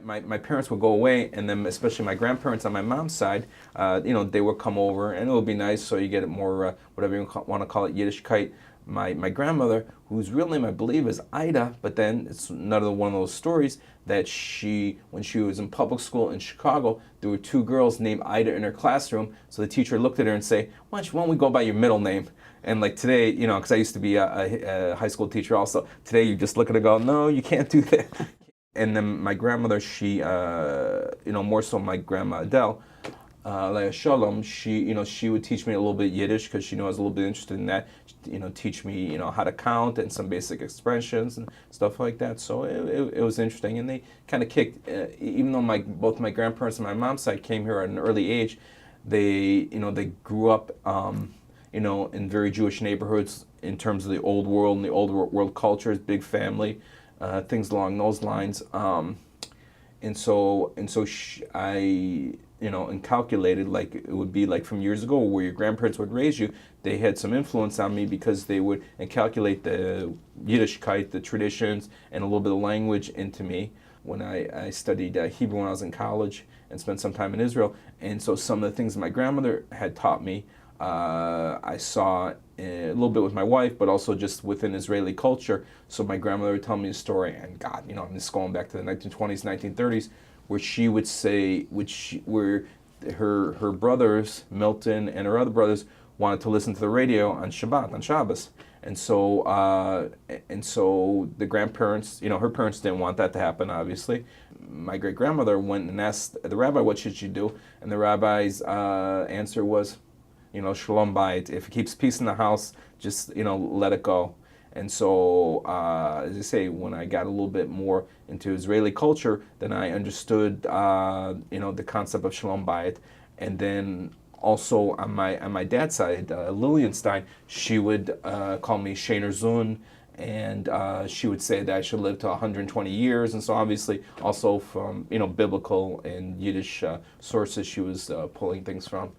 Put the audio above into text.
My parents would go away, and then especially my grandparents on my mom's side, they would come over, and it would be nice. So you get it more, whatever you want to call it, Yiddishkeit. My grandmother, whose real name I believe is Ida, but then it's another one of those stories that when she was in public school in Chicago, there were two girls named Ida in her classroom. So the teacher looked at her and say, why don't we go by your middle name? And like today, because I used to be a high school teacher also, today you just look at her and go, no, you can't do that. And then my grandmother, she, more so my grandma Adele, Leah Shalom, she would teach me a little bit Yiddish because she knew I was a little bit interested in that. Teach me, how to count and some basic expressions and stuff like that. So it was interesting, and they kind of kicked. Even though both my grandparents and my mom's side came here at an early age, they grew up, in very Jewish neighborhoods in terms of the old world and the old world cultures, big family. Things along those lines, and so I calculated like it would be like from years ago where your grandparents would raise you. They had some influence on me because they would calculate the Yiddishkeit, the traditions, and a little bit of language into me. When I studied Hebrew when I was in college and spent some time in Israel, and so some of the things my grandmother had taught me, I saw a little bit with my wife, but also just within Israeli culture. So my grandmother would tell me a story, and God, I'm just going back to the 1920s, 1930s, where she would say, where her brothers, Milton and her other brothers, wanted to listen to the radio on Shabbat, on Shabbos. And so the grandparents, her parents didn't want that to happen, obviously. My great-grandmother went and asked the rabbi, what should she do? And the rabbi's answer was, shalom bayit. If it keeps peace in the house, just, let it go. And so, as I say, when I got a little bit more into Israeli culture, then I understood, the concept of shalom bayit. And then also on my dad's side, Lillian Stein, she would call me Sheiner Zun, and she would say that I should live to 120 years. And so obviously also from, biblical and Yiddish sources she was pulling things from.